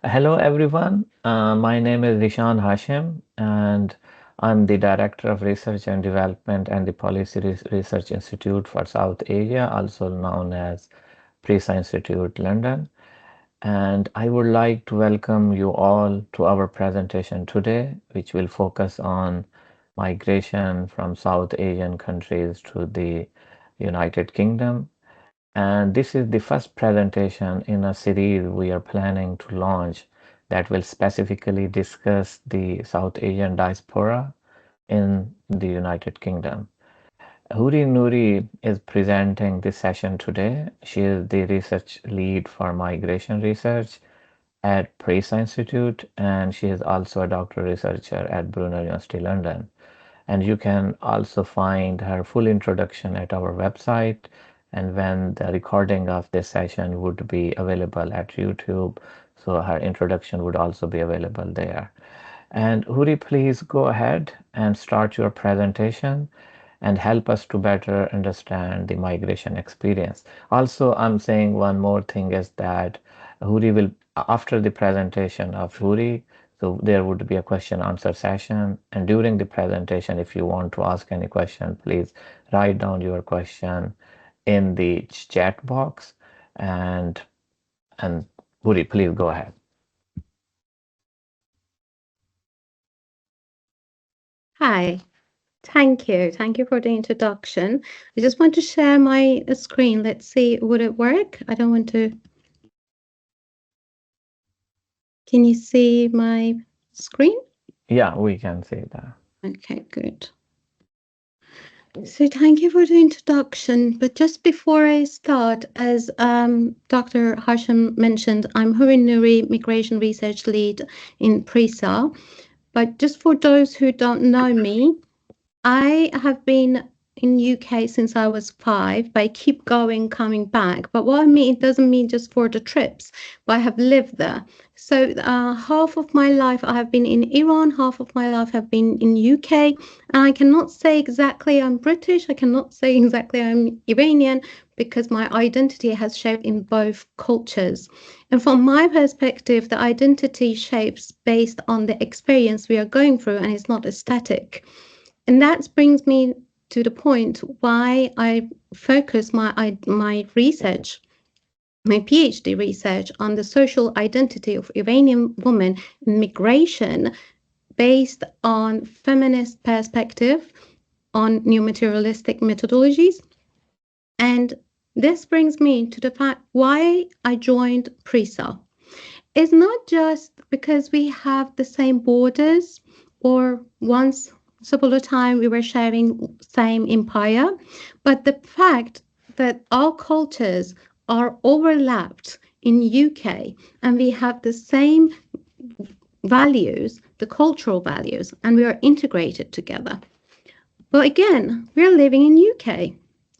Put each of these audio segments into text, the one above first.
Hello, everyone. My name is Rishan Hashim, and I'm the Director of Research and Development and the Policy Research Institute for South Asia, also known as PRISA Institute London. And I would like to welcome you all to our presentation today, which will focus on migration from South Asian countries to the United Kingdom. And this is the first presentation in a series we are planning to launch that will specifically discuss the South Asian diaspora in the United Kingdom. Houri Nouri is presenting this session today. She is the research lead for migration research at PRISA Institute, and she is also a doctoral researcher at Brunel University, London. And you can also find her full introduction at our website. And when the recording of this session would be available at YouTube, so her introduction would also be available there. And Huri, please go ahead and start your presentation and help us to better understand the migration experience. Also, I'm saying one more thing is that Huri will, after the presentation of Huri, so there would be a question answer session. And during the presentation, if you want to ask any question, please write down your question in the chat box. And and Huri, please go ahead. Hi, thank you. Thank you for the introduction. I just want to share my screen. Let's see, would it work? I don't want to. Can you see my screen? Yeah, we can see that. Okay, good. So thank you for the introduction. But just before I start, as Dr. Hashim mentioned, I'm Houri Nouri, Migration Research Lead in PRISA. But just for those who don't know me, I have been in UK since I was 5, but I keep going, coming back. But what I mean, it doesn't mean just for the trips, but I have lived there. So half of my life I have been in Iran, half of my life have been in UK, and I cannot say exactly I'm British. I cannot say exactly I'm Iranian because my identity has shaped in both cultures. And from my perspective, the identity shapes based on the experience we are going through, and it's not static. And that brings me to the point why I focus my research, my PhD research on the social identity of Iranian women in migration based on feminist perspective, on new materialistic methodologies. And this brings me to the fact why I joined PRISA. It's not just because we have the same borders or once upon a time we were sharing same empire, but the fact that our cultures are overlapped in UK and we have the same values, the cultural values, and we are integrated together. But again, we are living in UK.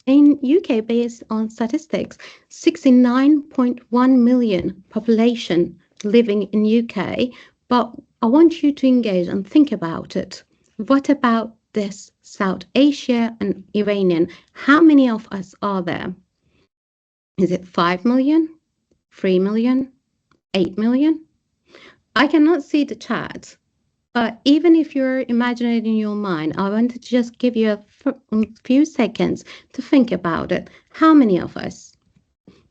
In UK, based on statistics, 69.1 million population living in UK. But I want you to engage and think about it. What about this South Asia and Iranian? How many of us are there? Is it 5 million, 3 million, 8 million? I cannot see the chat. But even if you're imagining in your mind, I want to just give you a few seconds to think about it. How many of us?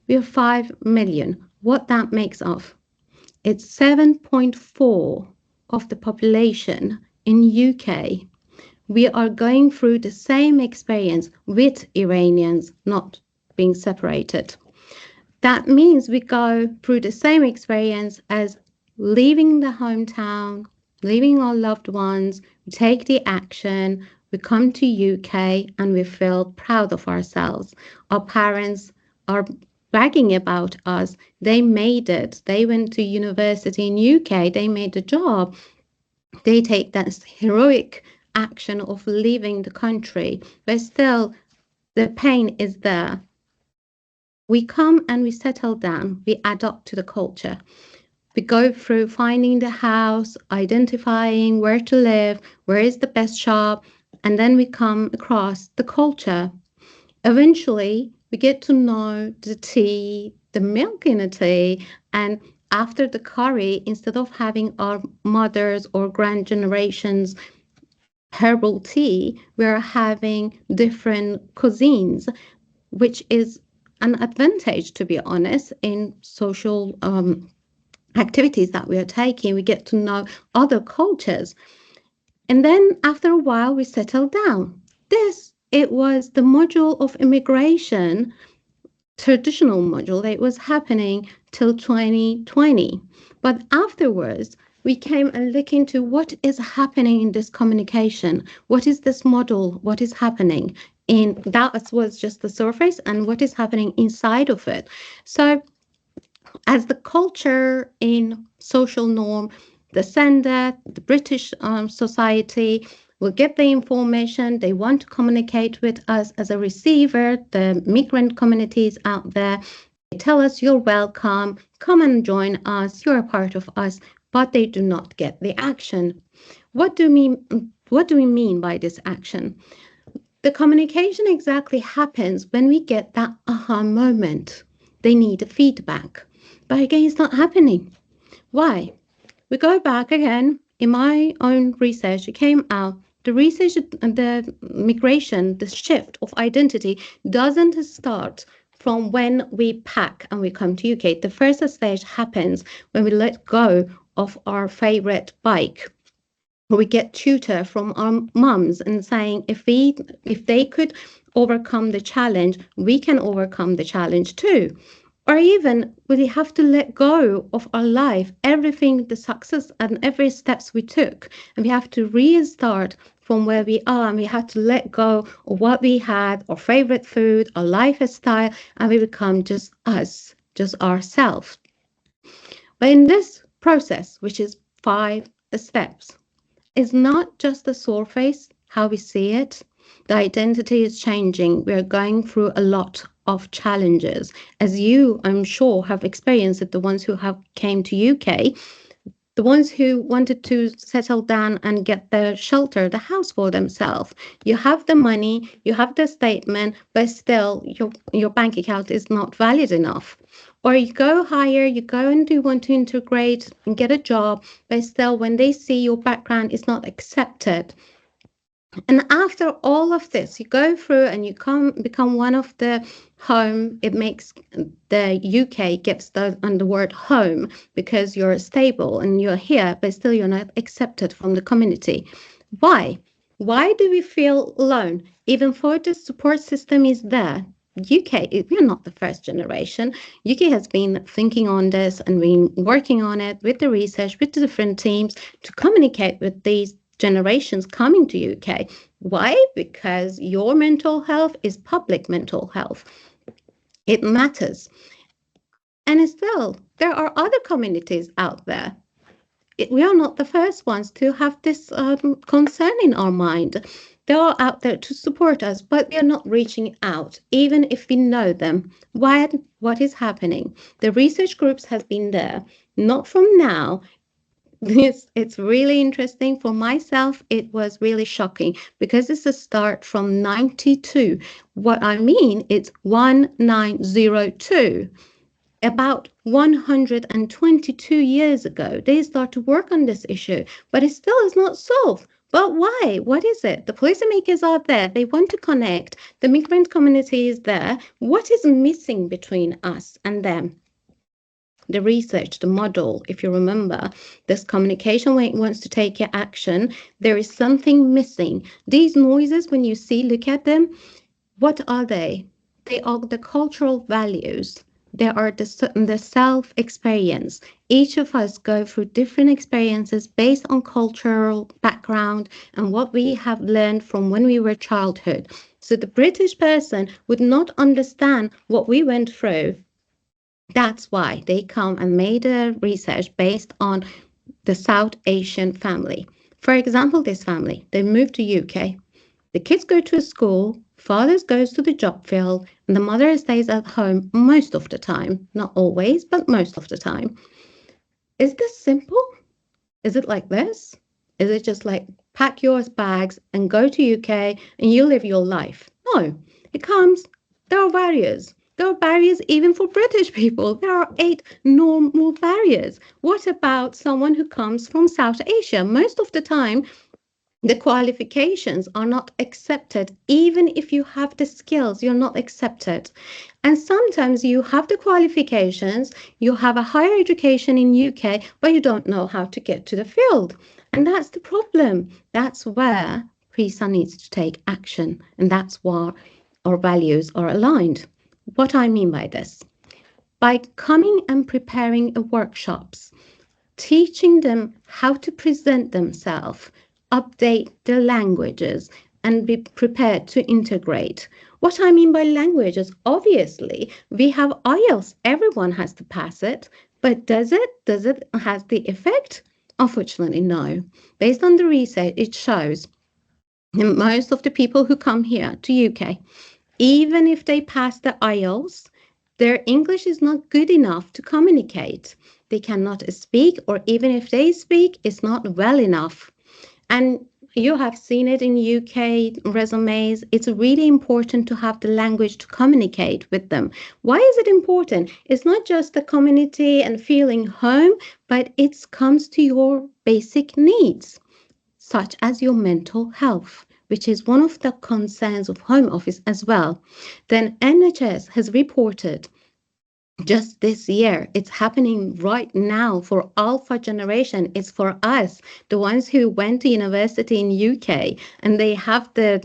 We are 5 million. What that makes of? It's 7.4 of the population in UK. We are going through the same experience with Iranians not being separated. That means we go through the same experience as leaving the hometown, leaving our loved ones, we take the action, we come to UK and we feel proud of ourselves. Our parents are bragging about us. They made it. They went to university in UK. They made a job. They take that heroic action of leaving the country, but still the pain is there. We come and we settle down. We adapt to the culture. We go through finding the house, identifying where to live, where is the best shop, and then we come across the culture. Eventually, we get to know the tea, the milk in the tea, and after the curry, instead of having our mothers or grand generations herbal tea, we're having different cuisines, which is an advantage, to be honest, in social activities that we are taking. We get to know other cultures. And then after a while, we settle down. It was the module of immigration, traditional module that was happening till 2020. But afterwards, we came and look into what is happening in this communication. What is this model? What is happening? In that was just the surface, and what is happening inside of it. So as the culture in social norm, the sender, the British society will get the information. They want to communicate with us as a receiver. The migrant communities out there, they tell us, you're welcome, come and join us, you're a part of us, but they do not get the action. What do we mean by this action? The communication exactly happens when we get that aha moment. They need a feedback. But again, it's not happening. Why? We go back again. In my own research, it came out the research, the migration, the shift of identity doesn't start from when we pack and we come to UK. The first stage happens when we let go of our favorite bike. We get tutor from our mums and saying if they could overcome the challenge, we can overcome the challenge too. Or even we have to let go of our life, everything, the success and every steps we took, and we have to restart from where we are, and we have to let go of what we had, our favorite food, our lifestyle, and we become just us, just ourselves. But in this process, which is 5 steps, it's not just the surface, how we see it. The identity is changing. We're going through a lot of challenges. As you, I'm sure, have experienced it, the ones who have came to UK, the ones who wanted to settle down and get the shelter, the house for themselves. You have the money, you have the statement, but still your bank account is not valid enough. Or you go higher, you go and do want to integrate and get a job, but still when they see your background is not accepted. And after all of this, you go through and you become one of the home. It makes the UK gets on the word home because you're stable and you're here, but still you're not accepted from the community. Why? Why do we feel alone? Even though the support system is there. UK, we're not the first generation. UK has been thinking on this and been working on it with the research, with the different teams to communicate with these generations coming to UK. Why? Because your mental health is public mental health. It matters. And still, there are other communities out there. We are not the first ones to have this concern in our mind. They are out there to support us, but we are not reaching out, even if we know them. Why? What is happening? The research groups has been there, not from now. It's really interesting for myself. It was really shocking because it's a start from 92. What I mean, it's 1902. About 122 years ago, they start to work on this issue, but it still is not solved. But why? What is it? The policymakers are there. They want to connect. The migrant community is there. What is missing between us and them? The research, the model, if you remember, this communication when it wants to take action, there is something missing. These noises, when you see, look at them, what are they? They are the cultural values. They are the self-experience. Each of us go through different experiences based on cultural background and what we have learned from when we were childhood. So the British person would not understand what we went through. That's why they come and made a research based on the South Asian family. For example, this family, they moved to UK. The kids go to school, father goes to the job field, and the mother stays at home most of the time. Not always, but most of the time. Is this simple? Is it like this? Is it just like pack your bags and go to UK and you live your life? No, it comes, there are barriers. There are barriers even for British people. There are 8 normal barriers. What about someone who comes from South Asia? Most of the time, the qualifications are not accepted. Even if you have the skills, you're not accepted. And sometimes you have the qualifications, you have a higher education in UK, but you don't know how to get to the field. And that's the problem. That's where PRISA needs to take action. And that's why our values are aligned. What I mean by this, by coming and preparing workshops, teaching them how to present themselves, update their languages, and be prepared to integrate. What I mean by languages, obviously, we have IELTS, everyone has to pass it, but does it? Does it have the effect? Unfortunately, no. Based on the research, it shows that most of the people who come here to UK, even if they pass the IELTS, their English is not good enough to communicate. They cannot speak, or even if they speak, it's not well enough. And you have seen it in UK resumes. It's really important to have the language to communicate with them. Why is it important? It's not just the community and feeling home, but it comes to your basic needs, such as your mental health, which is one of the concerns of Home Office as well. Then NHS has reported just this year, it's happening right now for alpha generation. It's for us, the ones who went to university in UK, and they have the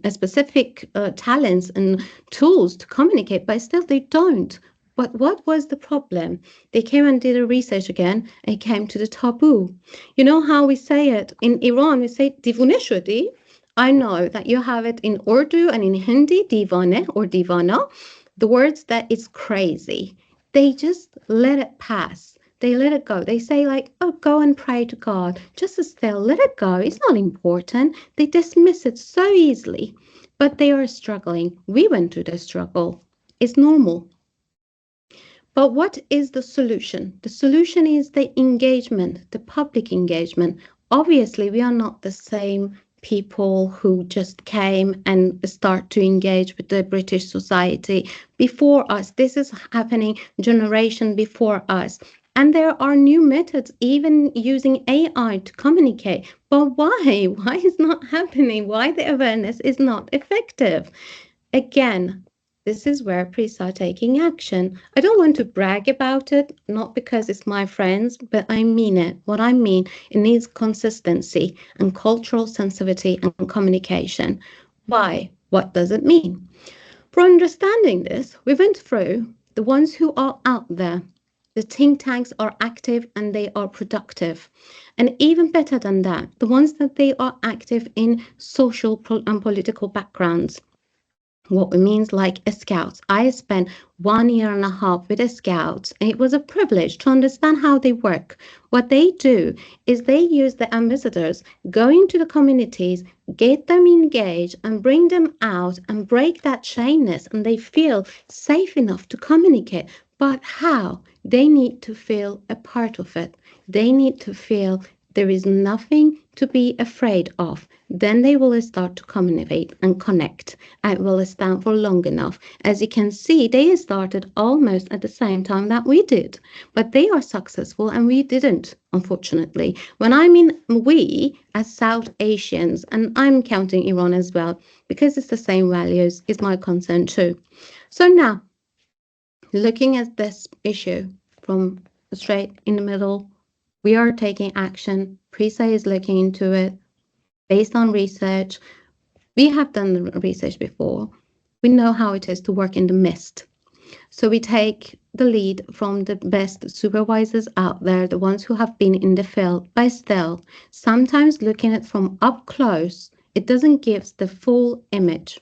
specific talents and tools to communicate, but still they don't. But what was the problem? They came and did a research again, and it came to the taboo. You know how we say it in Iran? We say divune shudi. I know that you have it in Urdu and in Hindi, divane or divana, the words that is crazy. They just let it pass. They let it go. They say, like, oh, go and pray to God. Just still let it go. It's not important. They dismiss it so easily. But they are struggling. We went through the struggle. It's normal. But what is the solution? The solution is the engagement, the public engagement. Obviously, we are not the same people who just came and start to engage with the British society before us. This is happening generation before us. And there are new methods, even using AI to communicate. But why? Why is not happening? Why the awareness is not effective? Again, this is where priests are taking action. I don't want to brag about it, not because it's my friends, but I mean it. What I mean, it needs consistency and cultural sensitivity and communication. Why? What does it mean? For understanding this, we went through the ones who are out there. The think tanks are active and they are productive. And even better than that, the ones that they are active in social and political backgrounds, what it means, like a scouts. I spent 1.5 years with the scouts, and it was a privilege to understand how they work. What they do is they use the ambassadors going to the communities, get them engaged and bring them out and break that shyness, and they feel safe enough to communicate. But how? They need to feel a part of it. They need to feel there is nothing to be afraid of. Then they will start to communicate and connect, and will stand for long enough. As you can see, they started almost at the same time that we did, but they are successful and we didn't, unfortunately. When I mean we, as South Asians, and I'm counting Iran as well, because it's the same values, is my concern too. So now, looking at this issue from straight in the middle, we are taking action. PRISA is looking into it based on research. We have done the research before. We know how it is to work in the mist. So we take the lead from the best supervisors out there, the ones who have been in the field, but still, sometimes looking at from up close, it doesn't give the full image.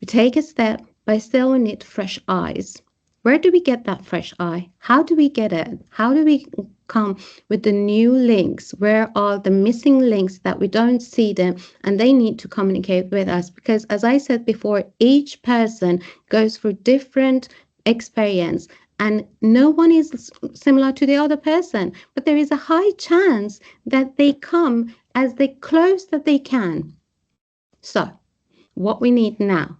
We take a step, but still we need fresh eyes. Where do we get that fresh eye? How do we get it? How do we come with the new links? Where are the missing links that we don't see them and they need to communicate with us? Because as I said before, each person goes through different experience and no one is similar to the other person, but there is a high chance that they come as they close that they can. So what we need now,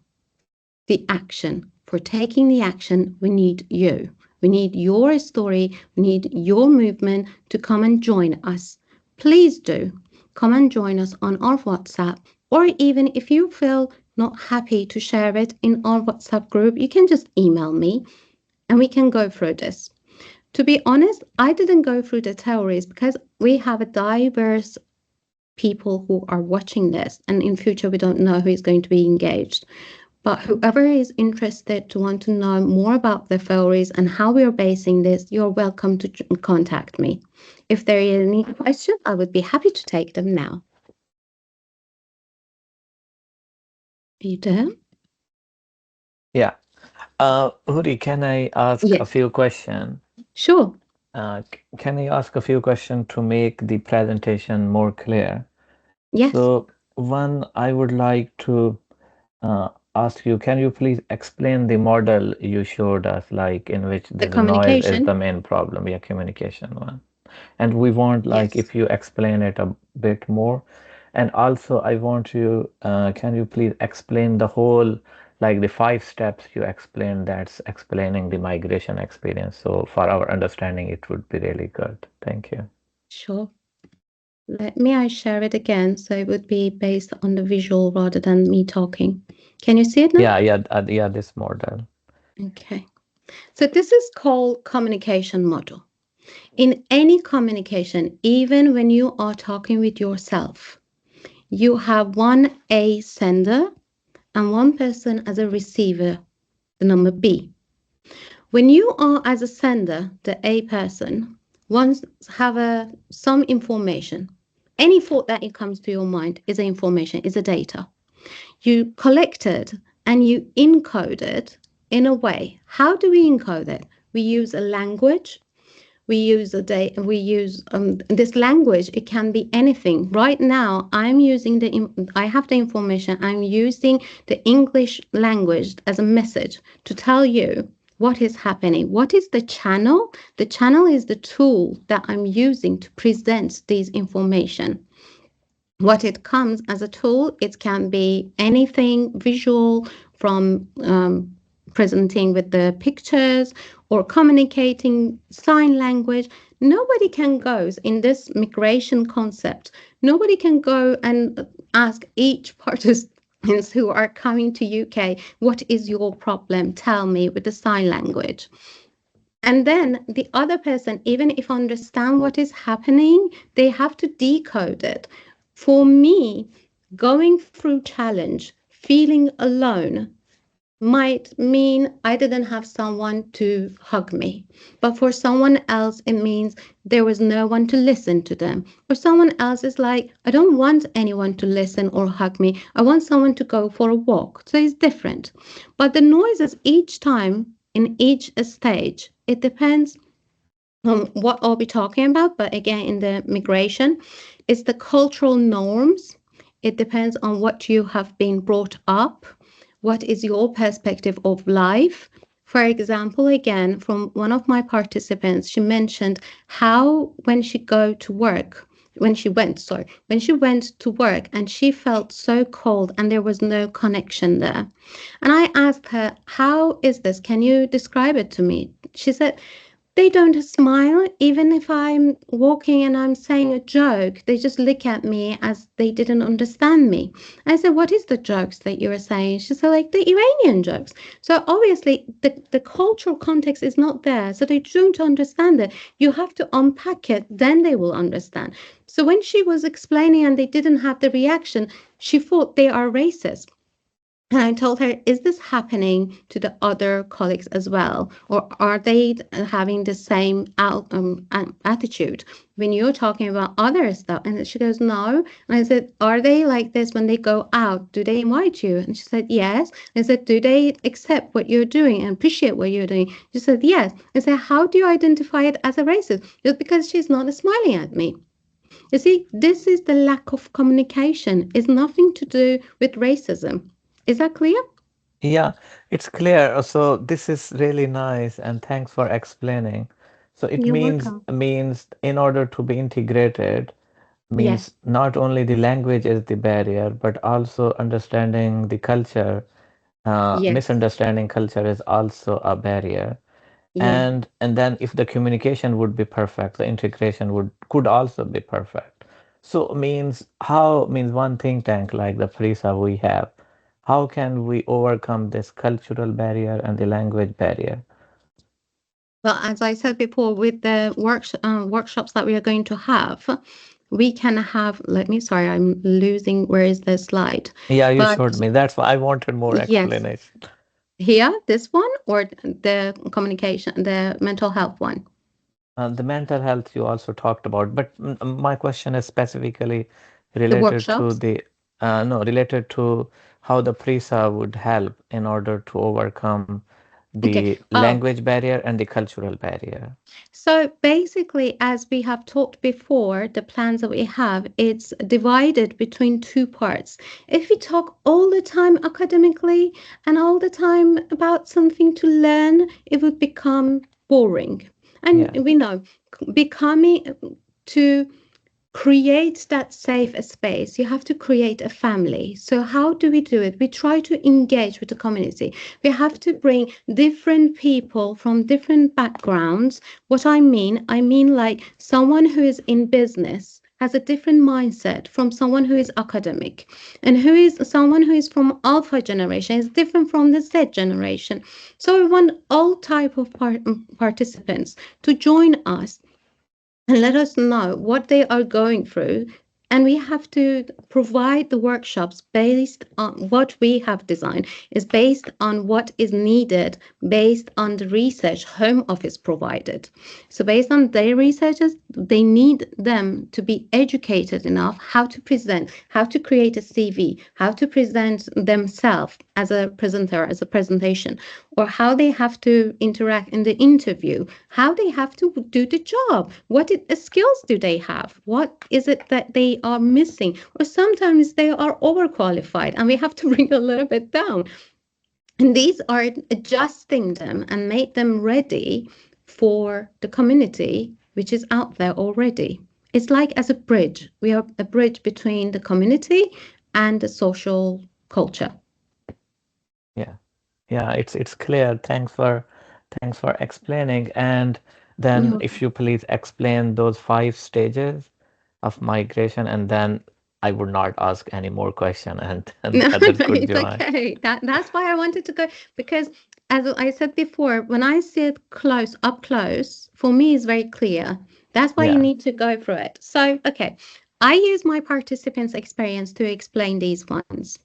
the action for taking the action, we need you. We need your story. We need your movement to come and join us. Please do come and join us on our WhatsApp, or even if you feel not happy to share it in our WhatsApp group, you can just email me and we can go through this. To be honest, I didn't go through the theories because we have a diverse people who are watching this, and in future we don't know who is going to be engaged. But whoever is interested to want to know more about the theories and how we are basing this, you're welcome to contact me. If there are any questions, I would be happy to take them now. Are you there? Yeah. Houri, can I ask a Yes, few questions? sure. Can I ask a few questions to make the presentation more clear? Yes, So, one, I would like to ask you, can you please explain the model you showed us, like in which the this noise is the communication. main problem, yeah, communication one. And we want, like, Yes, if you explain it a bit more. And also, I want you, can you please explain the whole, like the 5 steps you explained that's explaining the migration experience. So for our understanding, it would be really good. Thank you. sure. Let me I share it again so it would be based on the visual rather than me talking. Can you see it now? Yeah, this model. Okay. So this is called communication model. In any communication, even when you are talking with yourself, you have one A sender and one person as a receiver, the number B. When you are as a sender, the A person, once have some information. Any thought that it comes to your mind is a information, is a data. You collect it and you encode it in a way. How do we encode it? We use a language. We use a day. We use this language. It can be anything. Right now, I'm using I have the information. I'm using the English language as a message to tell you what is happening. What is the channel? The channel is the tool that I'm using to present these information. What it comes as a tool, it can be anything visual, from presenting with the pictures or communicating sign language. Nobody can go in this migration concept. Nobody can go and ask each participants who are coming to UK, what is your problem? Tell me with the sign language. And then the other person, even if understand what is happening, they have to decode it. For me, going through challenge, feeling alone might mean I didn't have someone to hug me. But for someone else, it means there was no one to listen to them. Or someone else is like, I don't want anyone to listen or hug me. I want someone to go for a walk. So it's different. But the noises each time in each stage, it depends what I'll be talking about, but again, in the migration, it's the cultural norms. It depends on what you have been brought up. What is your perspective of life? For example, again, from one of my participants, she mentioned how when she go to work, when she went to work and she felt so cold and there was no connection there. And I asked her, how is this? Can you describe it to me? She said, they don't smile even if I'm walking and I'm saying a joke. They just look at me as they didn't understand me. I said, what is the jokes that you are saying? She said, like the Iranian jokes. So obviously the cultural context is not there. So they don't understand it. You have to unpack it, then they will understand. So when she was explaining and they didn't have the reaction, she thought they are racist. And I told her, is this happening to the other colleagues as well? Or are they having the same attitude when you're talking about other stuff? And she goes, no. And I said, are they like this when they go out? Do they invite you? And she said, yes. I said, do they accept what you're doing and appreciate what you're doing? She said, yes. I said, how do you identify it as a racist? Just because she's not smiling at me. You see, this is the lack of communication. It's nothing to do with racism. Is that clear? Yeah, it's clear. So this is really nice, and thanks for explaining. So it You're means welcome. in order to be integrated, Yes, means not only the language is the barrier, but also understanding the culture Yes. Misunderstanding culture is also a barrier. Yeah. And then if the communication would be perfect, the integration would could also be perfect. So means how means one think tank like the PRISA we have, how can we overcome this cultural barrier and the language barrier? Well, as I said before, with the workshops that we are going to have, we can have, let me, sorry, I'm losing, where is the slide? Yeah, you But showed me. That's why I wanted more yes, explanation. here, this one, or the communication, the mental health one, The mental health you also talked about, but my question is specifically the related to workshops. the no, related to how the PRISA would help in order to overcome Okay. the Oh, language barrier and the cultural barrier. so basically, as we have talked before, the plans that we have, it's divided between two parts. If we talk all the time academically and all the time about something to learn, it would become boring. And Yeah, we know becoming to create that safe space, you have to create a family. So how do we do it? We try to engage with the community. We have to bring different people from different backgrounds. What I mean like someone who is in business has a different mindset from someone who is academic, and who is someone who is from alpha generation is different from the Z generation. So we want all type of participants to join us and let us know what they are going through. And we have to provide the workshops based on what we have designed, is based on what is needed, based on the research Home Office provided. So based on their researchers, they need them to be educated enough how to present, how to create a CV, how to present themselves as a presenter, as a presentation, or how they have to interact in the interview, how they have to do the job, skills do they have, what is it that they are missing, or sometimes they are overqualified and we have to bring a little bit down. And these are adjusting them and make them ready for the community which is out there already. It's like as a bridge. We are a bridge between the community and the social culture. yeah, yeah. It's clear. Thanks for explaining. And then You if you please explain those 5 stages of migration, and then I would not ask any more question, and No, the others no, could it's join. okay. That's why I wanted to go, because as I said before, when I see it close up close, for me it's very clear. That's why you Yeah, need to go through it. So, okay, I use my participants' experience to explain these ones.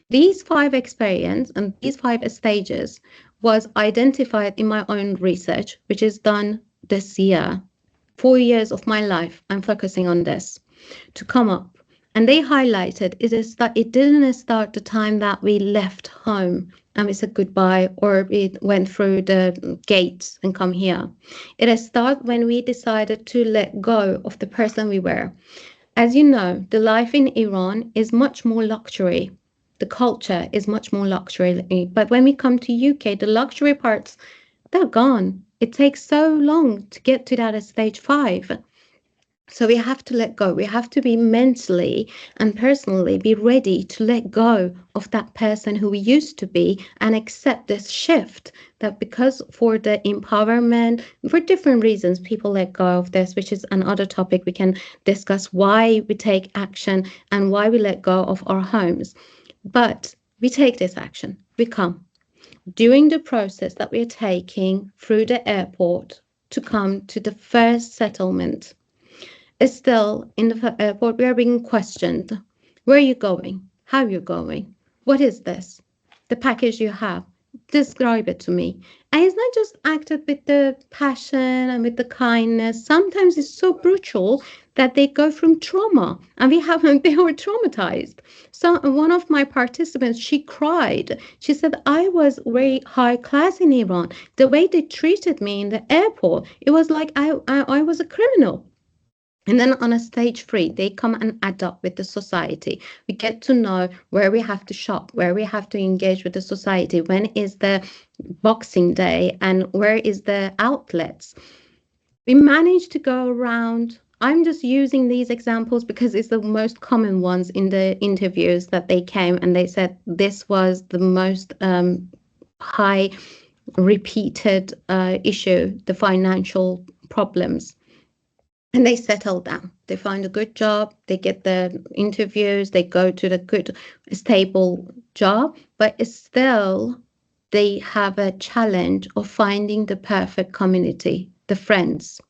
These five experience and these five stages was identified in my own research, which is done this year. 4 years of my life, I'm focusing on this to come up. And they highlighted it is that it didn't start the time that we left home and we said goodbye, or we went through the gates and come here. It started when we decided to let go of the person we were. As you know, the life in Iran is much more luxury. The culture is much more luxury. But when we come to UK, the luxury parts, they're gone. It takes so long to get to that stage 5. So we have to let go. We have to be mentally and personally be ready to let go of that person who we used to be and accept this shift, that because for the empowerment, for different reasons, people let go of this, which is another topic we can discuss, why we take action and why we let go of our homes. But we take this action. We come during the process that we're taking through the airport to come to the first settlement. Still, in the airport, we are being questioned. Where are you going? How are you going? What is this? The package you have. Describe it to me. And it's not just acted with the passion and with the kindness. Sometimes it's so brutal that they go from trauma, and we have they were traumatized. So one of my participants, she cried. She said, I was very high class in Iran. The way they treated me in the airport, it was like I was a criminal. And then on a stage 3, they come and adapt with the society. We get to know where we have to shop, where we have to engage with the society, when is the Boxing Day, and where is the outlets. We managed to go around. I'm just using these examples because it's the most common ones in the interviews that they came and they said this was the most high repeated issue, the financial problems. And they settle down. They find a good job, they get the interviews, they go to the good, stable job, but it's still they have a challenge of finding the perfect community, the friends.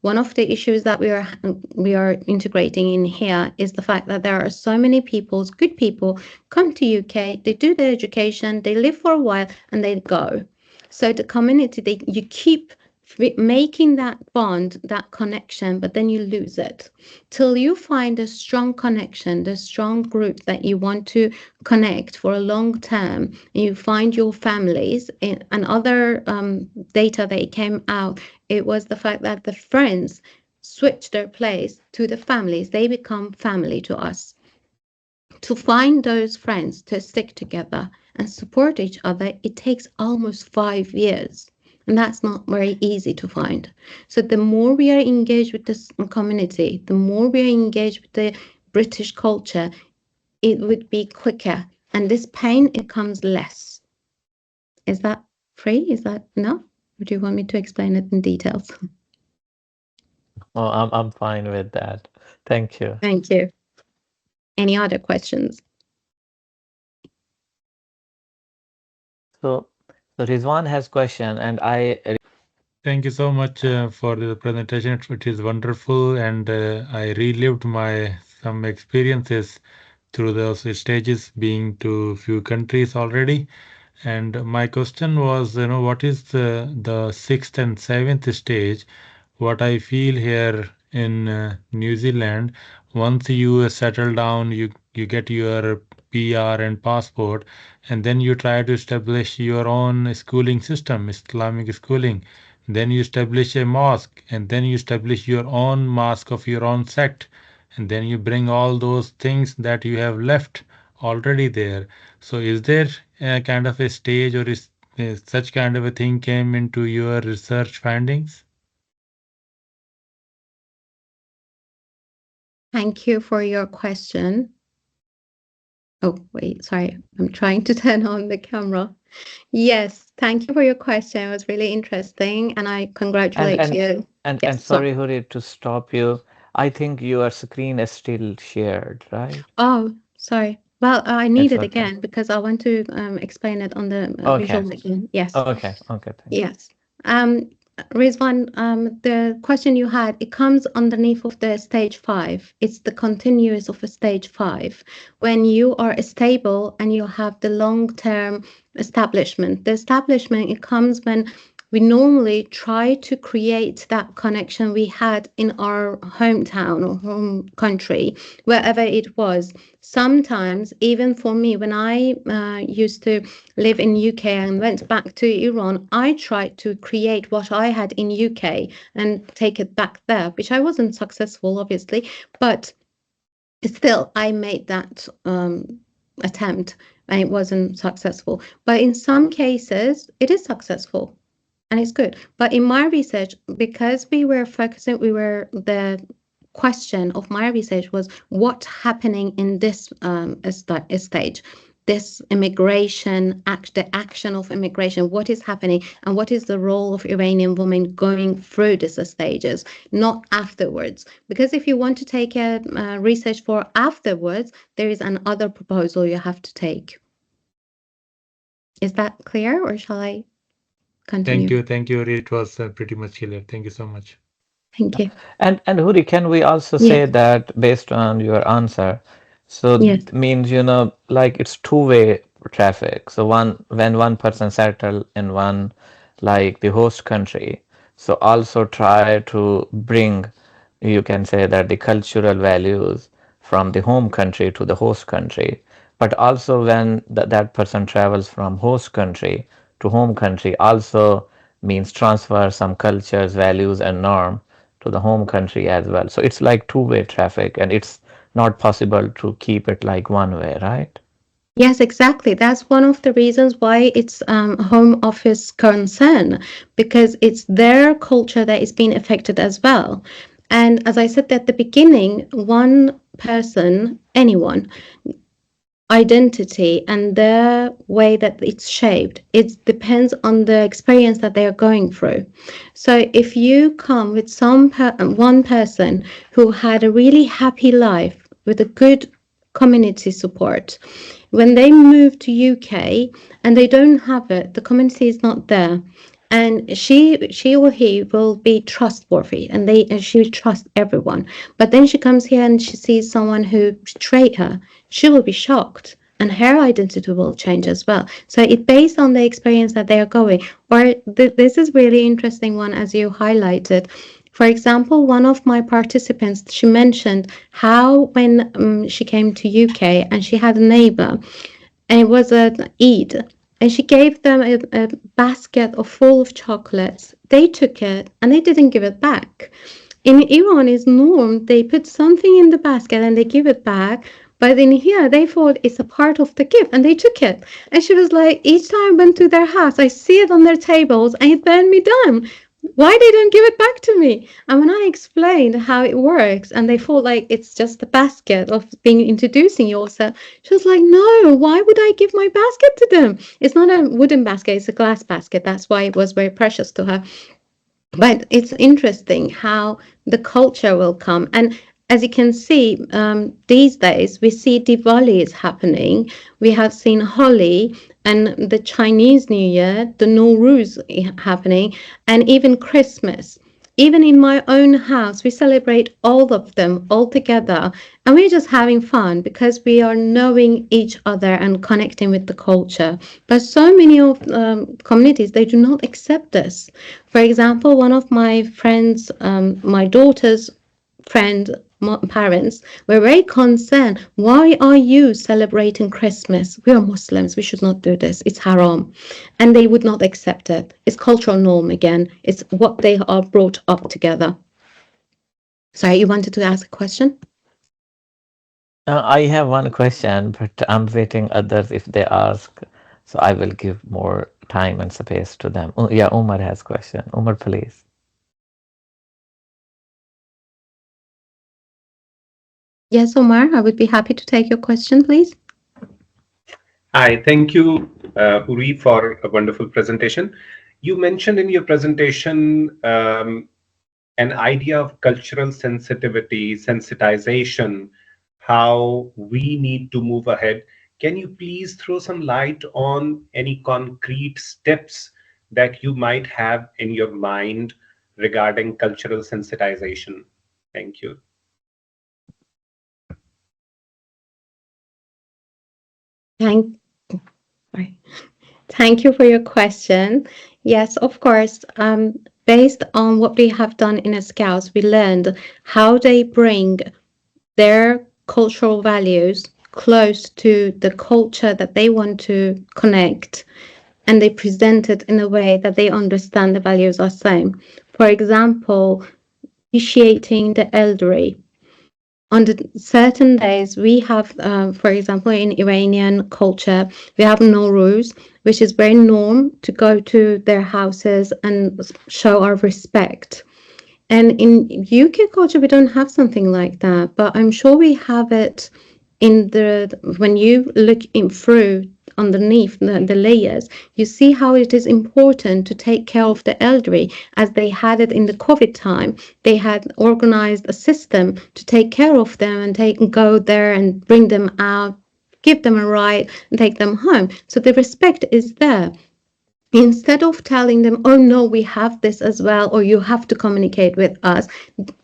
One of the issues that we are integrating in here is the fact that there are so many people, good people, come to UK, they do their education, they live for a while, and they go. So the community, you keep making that bond, that connection, but then you lose it till you find a strong connection, the strong group that you want to connect for a long term, and you find your families. And other data that came out, it was the fact that the friends switch their place to the families. They become family to us. To find those friends to stick together and support each other, it takes almost 5 years. And that's not very easy to find. So the more we are engaged with this community, the more we are engaged with the British culture, it would be quicker. And this pain, it comes less. Is that free? Is that enough? Or do you want me to explain it in details? Oh, I'm fine with that. Thank you. Thank you. Any other questions? So, so Rizwan has question, and I Thank you so much for the presentation. It is wonderful, and I relived my some experiences through those stages, being to few countries already. And my question was, what is the sixth and seventh stage? What I feel here in New Zealand, once you settle down, you get your PR and passport, and then you try to establish your own schooling system, Islamic schooling. Then you establish a mosque, and then you establish your own mosque of your own sect, and then you bring all those things that you have left already there. So, is there a kind of a stage, or is such kind of a thing came into your research findings? Thank you for your question. Oh, wait, sorry. I'm trying to turn on the camera. Yes, thank you for your question. It was really interesting, and I and congratulate and you. and Yes, so sorry, Huri, to stop you. I think your screen is still shared, right? oh, sorry. Well, I need It's it okay. again because I want to explain it on the Okay. visual again. Yes. Okay. Okay. Thank you. Yes. Um, Rizwan, the question you had, it comes underneath of the stage five. It's the continuous of a stage five. When you are stable and you have the long-term establishment. The establishment, it comes when we normally try to create that connection we had in our hometown or home country, wherever it was. Sometimes, even for me, when I used to live in UK and went back to Iran, I tried to create what I had in UK and take it back there, which I wasn't successful, obviously, but still I made that attempt and it wasn't successful. But in some cases, it is successful and it's good. But in my research, because we were focusing, the question of my research was what's happening in this stage, this immigration act, the action of immigration, what is happening, and what is the role of Iranian women going through these stages, not afterwards. Because if you want to take a research for afterwards, there is another proposal you have to take. Is that clear, or shall I Thank continue? you, thank you. It was pretty much clear. Thank you so much. Thank you. And Huri, can we also Yes. say that based on your answer, so Yes. means like it's two-way traffic. So when one person settle in one, like the host country, so also try to bring, you can say that the cultural values from the home country to the host country, but also when that person travels from host country to home country, also means transfer some cultures, values, and norm to the home country as well. So it's like two-way traffic, and it's not possible to keep it like one way, right? Yes, exactly. That's one of the reasons why it's home office concern, because it's their culture that is being affected as well. And as I said at the beginning, one person, anyone, identity and the way that it's shaped, it depends on the experience that they are going through. So if you come with one person who had a really happy life with a good community support, when they move to UK and they don't have it, the community is not there, and she or he will be trustworthy, and she will trust everyone. But then she comes here and she sees someone who betrayed her. She will be shocked, and her identity will change as well. So it based on the experience that they are going. Or this is really interesting one, as you highlighted. For example, one of my participants, she mentioned how when she came to UK and she had a neighbor, and it was an Eid, and she gave them a basket of full of chocolates. They took it and they didn't give it back. In Iran, is norm they put something in the basket and they give it back. But in here, they thought it's a part of the gift and they took it. And she was like, each time I went to their house, I see it on their tables and it burned me down. Why they don't give it back to me? And when I explained how it works, and they thought like it's just a basket of being introducing yourself, she was like, no, why would I give my basket to them? It's not a wooden basket, it's a glass basket. That's why it was very precious to her. But it's interesting how the culture will come. And as you can see, these days we see Diwali is happening. We have seen Holi and the Chinese New Year, the Nowruz happening, and even Christmas. Even in my own house, we celebrate all of them all together, and we're just having fun because we are knowing each other and connecting with the culture. But so many of communities, they do not accept this. For example, one of my friends, my daughter's friend, parents were very concerned. Why are you celebrating Christmas? We are Muslims. We should not do this. It's haram. And they would not accept it. It's cultural norm again. It's what they are brought up together. Sorry, you wanted to ask a question? I have one question, but I'm waiting others if they ask, so I will give more time and space to them. Oh, yeah, Umar has question. Umar, please. Yes, Omar, I would be happy to take your question, please. Hi, thank you, Houri, for a wonderful presentation. You mentioned in your presentation an idea of cultural sensitivity, sensitization, how we need to move ahead. Can you please throw some light on any concrete steps that you might have in your mind regarding cultural sensitization? Thank you. Thank you for your question. Yes, of course. Based on what we have done in Scouts, we learned how they bring their cultural values close to the culture that they want to connect, and they present it in a way that they understand the values are same. For example, appreciating the elderly. On the certain days, we have, for example, in Iranian culture, we have Nowruz, which is very norm to go to their houses and show our respect. And in UK culture, we don't have something like that, but I'm sure we have it in when you look in through underneath the layers, you see how it is important to take care of the elderly. As they had it in the COVID time, they had organized a system to take care of them and go there and bring them out, give them a ride and take them home. So the respect is there. Instead of telling them, oh no, we have this as well, or you have to communicate with us,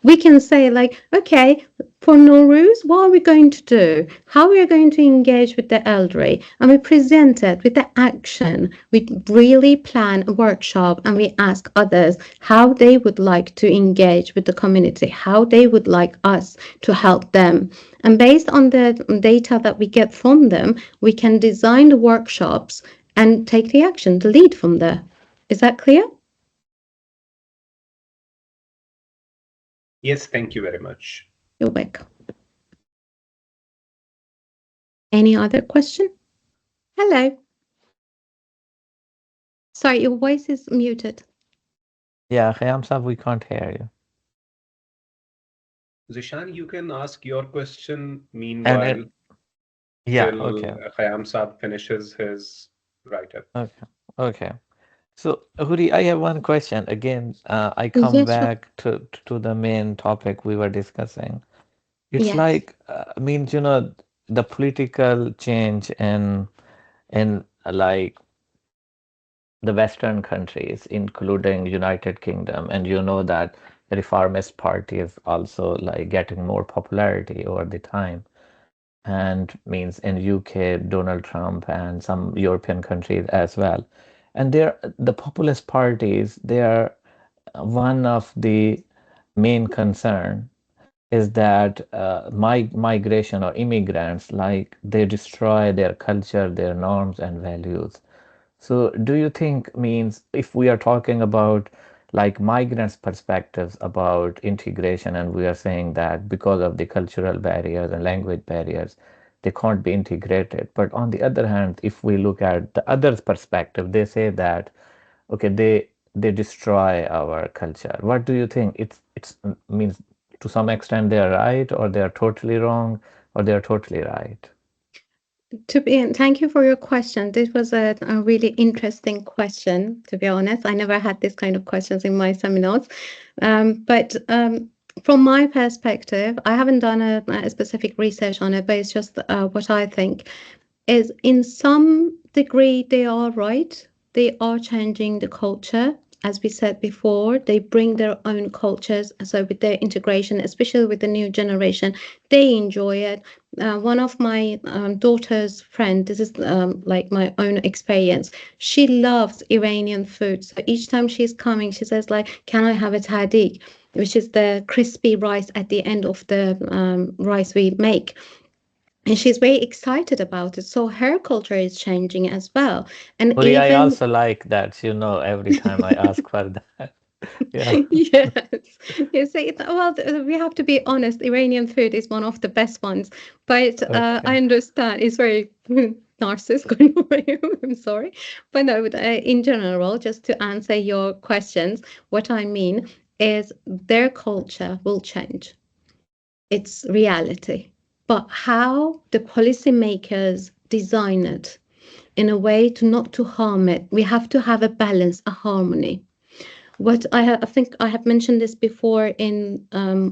we can say like, okay, for Nowruz, what are we going to do? How we are going to engage with the elderly? And we present it with the action. We really plan a workshop and we ask others how they would like to engage with the community, how they would like us to help them. And based on the data that we get from them, we can design the workshops and take the action, the lead from there. Is that clear? Yes, thank you very much. You're welcome. Any other question? Hello. Sorry, your voice is muted. Yeah, Khayyam Sahab, we can't hear you. Zishan, you can ask your question And meanwhile it, yeah, till okay, Khayyam Saab finishes his write-up. okay, okay. So, Huri, I have one question. Again, I come Yes, sure. back to the main topic we were discussing. It's Yes. like, means, the political change in like the Western countries, including United Kingdom, and you know that the Reformist Party is also like getting more popularity over the time. And means in UK, Donald Trump and some European countries as well. And they're the populist parties, they are one of the main concern is that migration or immigrants, like they destroy their culture, their norms and values. So do you think means if we are talking about like migrants' perspectives about integration and we are saying that because of the cultural barriers and language barriers, they can't be integrated. But on the other hand, if we look at the other's perspective, they say that okay, they destroy our culture. What do you think? It's means to some extent they are right or they are totally wrong or they are totally right. Thank you for your question. This was a really interesting question, to be honest. I never had this kind of questions in my seminars. But from my perspective, I haven't done a specific research on it, but it's just what I think is in some degree they are right. They are changing the culture. As we said before, they bring their own cultures. So with their integration, especially with the new generation, they enjoy it. One of my daughter's friend, this is like my own experience. She loves Iranian food. So each time she's coming, she says like, "Can I have a tahdig?" Which is the crispy rice at the end of the rice we make, and she's very excited about it. So her culture is changing as well. And Uri, I even also like that, every time I ask for that. Yeah. yes, you see, well, we have to be honest. Iranian food is one of the best ones, but Okay. I understand it's very narcissist going away. I'm sorry, but no. In general, just to answer your questions, what I mean is their culture will change. It's reality. But how the policymakers design it in a way to not to harm it, we have to have a balance, a harmony. I think I have mentioned this before in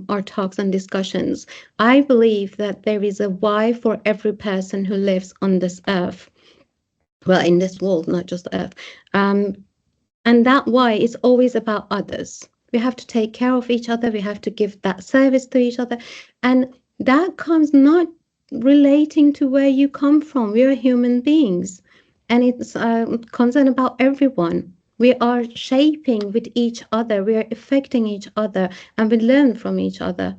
our talks and discussions. I believe that there is a why for every person who lives on this earth. Well, in this world, not just earth. Um, and that why is always about others. We have to take care of each other. We have to give that service to each other. And that comes not relating to where you come from. We are human beings. And it's concern about everyone. We are shaping with each other. We are affecting each other. And we learn from each other.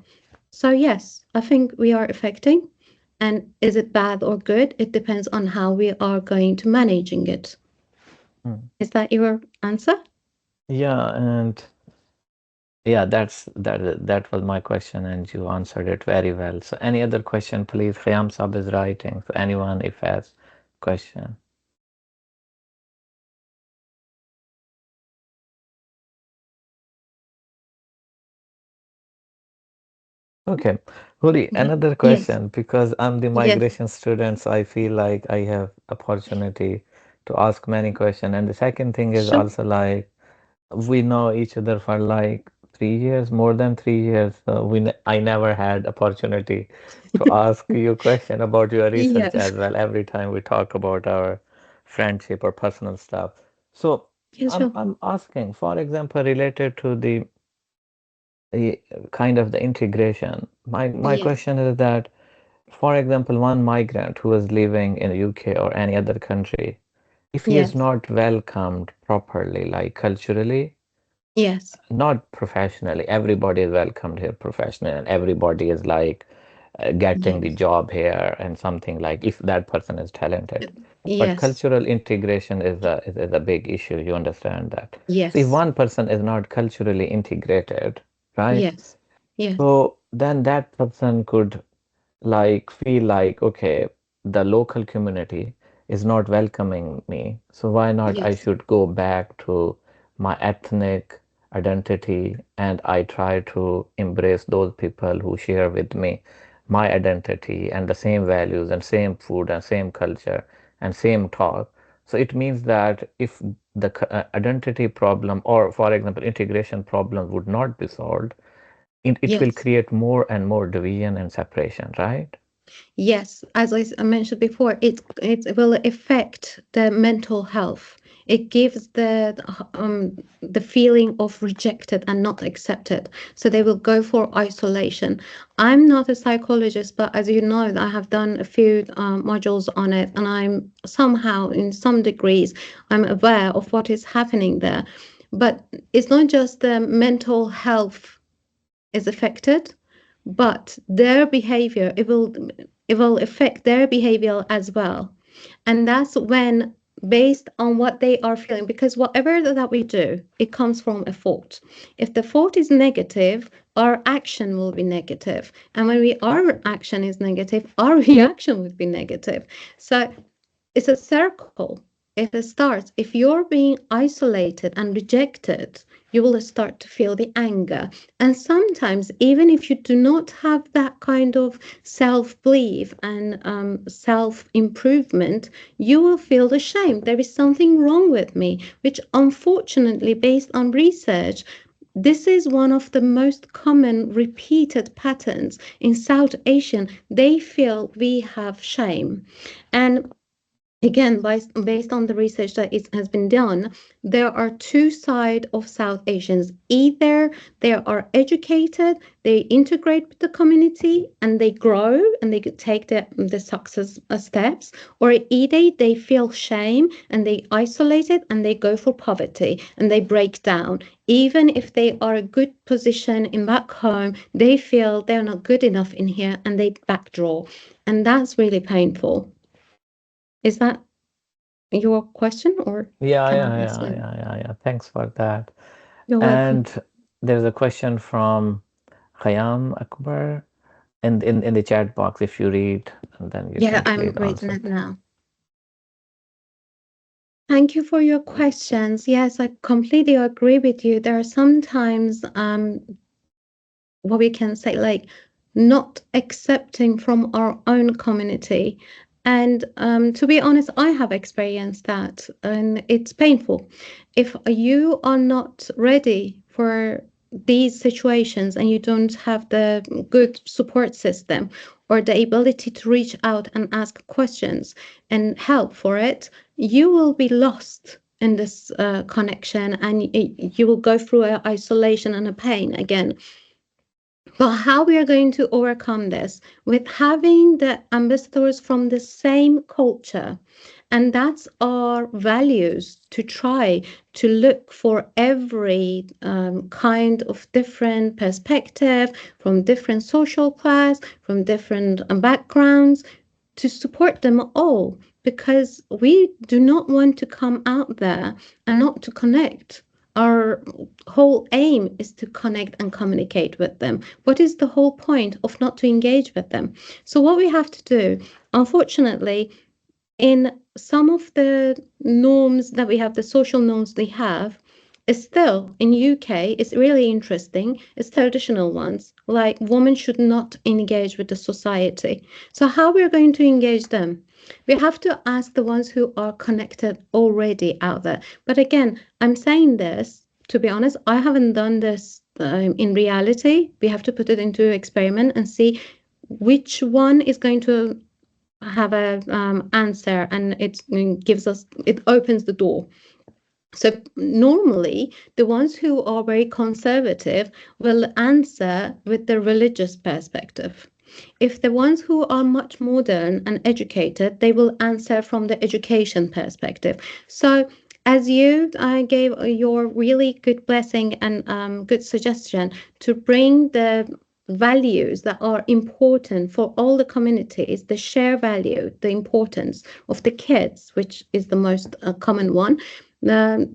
So, yes, I think we are affecting. And is it bad or good? It depends on how we are going to managing it. Hmm. Is that your answer? Yeah, and yeah, that was my question, and you answered it very well. So, any other question, please? Khayyam Sab is writing. So, anyone if has question. Okay, Huri, Yeah. another Yes. question because I'm the Yes. migration student, so I feel like I have opportunity to ask many questions. And the second thing is Sure. also like we know each other for like 3 years, more than 3 years. So I never had opportunity to ask you question about your research Yes. as well every time we talk about our friendship or personal stuff. So Yes, I'm sure. I'm asking, for example, related to the kind of the integration. My Yes. question is that, for example, one migrant who is living in the UK or any other country, if he is Yes. not welcomed properly, like culturally, Yes. not professionally. Everybody is welcomed here professionally, and everybody is like getting the Yes. job here and something like if that person is talented. But Yes. cultural integration is a big issue. You understand that. So if Yes. one person is not culturally integrated, right? Yes. Yes. So then that person could like feel like, okay, the local community is not welcoming me, so why not I Yes. should go back to my ethnic identity, and I try to embrace those people who share with me my identity and the same values and same food and same culture and same talk. So it means that if the identity problem, or for example integration problem, would not be solved, it will Yes. create more and more division and separation, right? Yes, as I mentioned before, it will affect the mental health. It gives the feeling of rejected and not accepted. So they will go for isolation. I'm not a psychologist, but as you know, I have done a few modules on it, and I'm somehow, in some degrees, I'm aware of what is happening there. But it's not just the mental health is affected, but their behavior, it will affect their behavior as well. And that's when, based on what they are feeling, because whatever that we do, it comes from a thought. If the thought is negative, our action will be negative, and when our action is negative, our reaction would be negative. So it's a circle. It starts, if you're being isolated and rejected, you will start to feel the anger. And sometimes, even if you do not have that kind of self belief and self improvement, you will feel the shame. There is something wrong with me, which unfortunately, based on research, this is one of the most common repeated patterns in South Asian. They feel we have shame. And again, based on the research that has been done, there are two sides of South Asians. Either they are educated, they integrate with the community, and they grow and they could take the success steps, or either they feel shame and they isolate it and they go for poverty and they break down. Even if they are a good position in back home, they feel they're not good enough in here and they backdraw. And that's really painful. Is that your question, or Yeah, can I yeah, answer yeah, it? yeah, yeah, yeah. Thanks for that. You're welcome. And there's a question from Khayyam Akbar in the chat box. If you read, and then you Yeah, can I'm please reading answer it it. now. Thank you for your questions. Yes, I completely agree with you. There are sometimes what we can say, like, not accepting from our own community. And to be honest, I have experienced that, and it's painful. If you are not ready for these situations and you don't have the good support system or the ability to reach out and ask questions and help for it, you will be lost in this connection, and you will go through a isolation and a pain again. But how we are going to overcome this with having the ambassadors from the same culture, and that's our values, to try to look for every kind of different perspective from different social class, from different backgrounds, to support them all, because we do not want to come out there and not to connect. Our whole aim is to connect and communicate with them. What is the whole point of not to engage with them? So what we have to do, unfortunately, in some of the norms that we have, the social norms we have, is still in UK, it's really interesting. It's traditional ones, like women should not engage with the society. So how we're going to engage them? We have to ask the ones who are connected already out there. But again, I'm saying this, to be honest, I haven't done this in reality. We have to put it into experiment and see which one is going to have a answer, and it gives us, it opens the door. So normally the ones who are very conservative will answer with the religious perspective. If the ones who are much modern and educated, they will answer from the education perspective. So as you gave your really good blessing and good suggestion to bring the values that are important for all the communities, the share value, the importance of the kids, which is the most common one,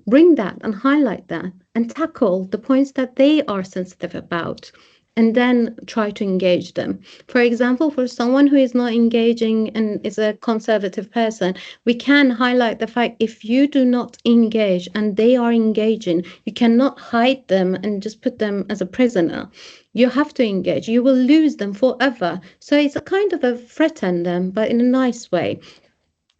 bring that and highlight that and tackle the points that they are sensitive about, and then try to engage them. For example, for someone who is not engaging and is a conservative person, we can highlight the fact if you do not engage and they are engaging, you cannot hide them and just put them as a prisoner. You have to engage. You will lose them forever. So it's a kind of a threaten them, but in a nice way.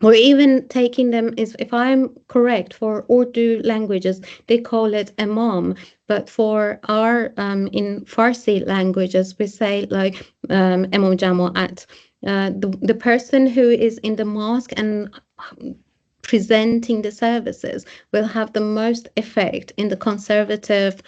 Or even taking them is, if I'm correct, for Urdu languages, they call it imam. But for our, in Farsi languages, we say like imam jama'at. The person who is in the mosque and presenting the services will have the most effect in the conservative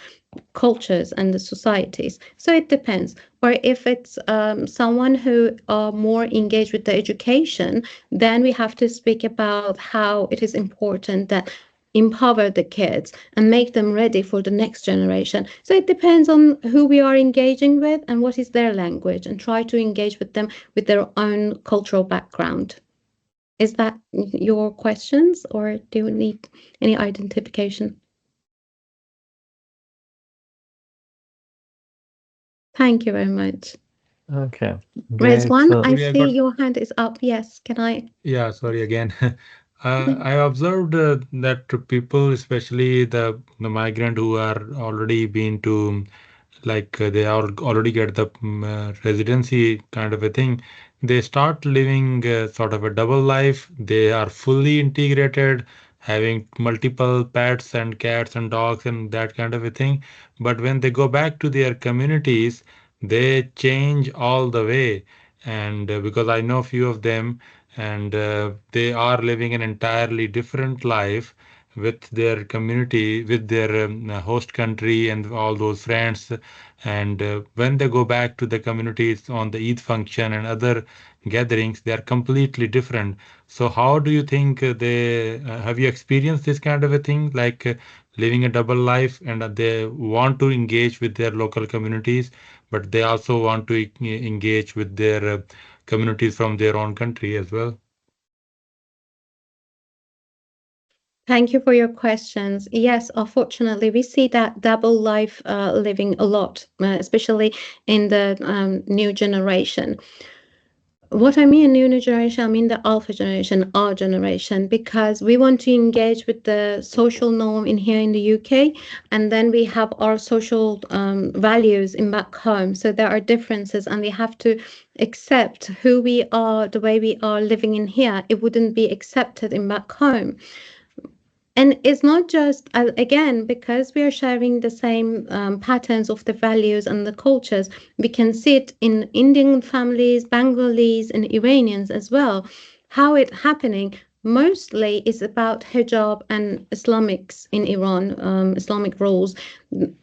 cultures and the societies. So it depends. Or if it's someone who are more engaged with the education, then we have to speak about how it is important that empower the kids and make them ready for the next generation. So it depends on who we are engaging with and what is their language, and try to engage with them with their own cultural background. Is that your questions, or do you need any identification? Thank you very much. Okay, great. Rizwan, So, I Sorry, I see got. your hand is up. Yes, can I? Yeah, sorry again. I observed that people, especially the migrant who are already been to, like they are already get the residency kind of a thing, they start living sort of a double life. They are fully integrated, having multiple pets and cats and dogs and that kind of a thing. But when they go back to their communities, they change all the way. And because I know few of them, and they are living an entirely different life with their community, with their host country and all those friends. And when they go back to the communities on the Eid function and other gatherings, they are completely different. So how do you think they have you experienced this kind of a thing, like living a double life, and they want to engage with their local communities, but they also want to engage with their communities from their own country as well? Thank you for your questions. Yes, unfortunately, we see that double life living a lot, especially in the new generation. What I mean new generation, I mean the alpha generation, our generation, because we want to engage with the social norm in here in the UK, and then we have our social values in back home. So there are differences, and we have to accept who we are, the way we are living in here. It wouldn't be accepted in back home. And it's not just, again, because we are sharing the same patterns of the values and the cultures, we can see it in Indian families, Bengalis, and Iranians as well. How it happening mostly is about hijab and Islamics in Iran, Islamic rules.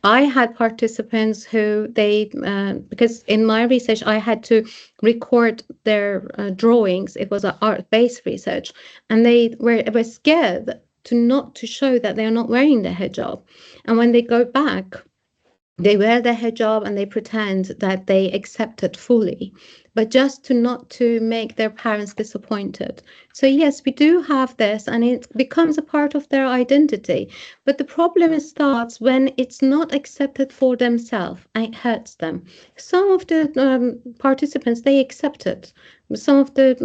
I had participants who because in my research, I had to record their drawings. It was an art-based research, and they were scared to show that they are not wearing the hijab. And when they go back, they wear the hijab and they pretend that they accept it fully, but just to not to make their parents disappointed. So yes, we do have this, and it becomes a part of their identity. But the problem starts when it's not accepted for themselves, and it hurts them. Some of the participants, they accept it. Some of the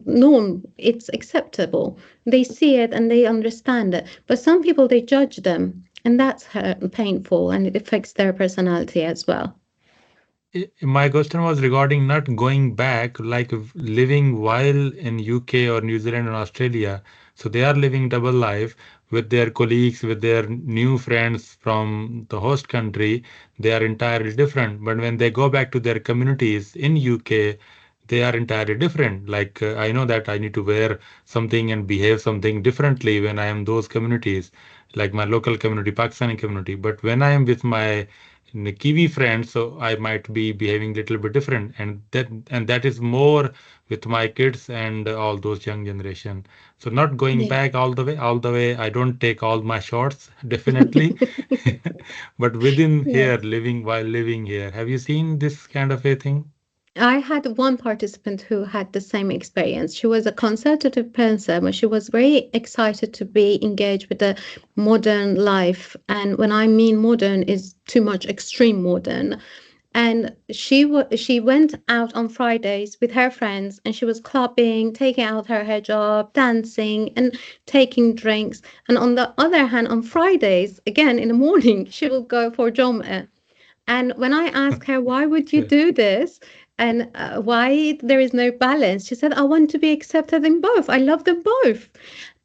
norm, it's acceptable. They see it and they understand it. But some people, they judge them, and that's painful, and it affects their personality as well. My question was regarding not going back, like living while in UK or New Zealand and Australia. So they are living double life with their colleagues, with their new friends from the host country. They are entirely different. But when they go back to their communities in UK, they are entirely different. Like I know that I need to wear something and behave something differently when I am those communities, like my local community, Pakistani community. But when I am with my Kiwi friends, so I might be behaving a little bit different, and that is more with my kids and all those young generation. So not going Yeah. back all the way, I don't take all my shots, definitely. But within Yes. here, living while living here, have you seen this kind of a thing? I had one participant who had the same experience. She was a consultative person, but she was very excited to be engaged with the modern life. And when I mean modern, is too much extreme modern. And she went out on Fridays with her friends, and she was clubbing, taking out her hijab, dancing, and taking drinks. And on the other hand, on Fridays, again in the morning, she will go for Jum'ah. And when I asked her, why would you Okay. do this? And why there is no balance? She said, I want to be accepted in both. I love them both.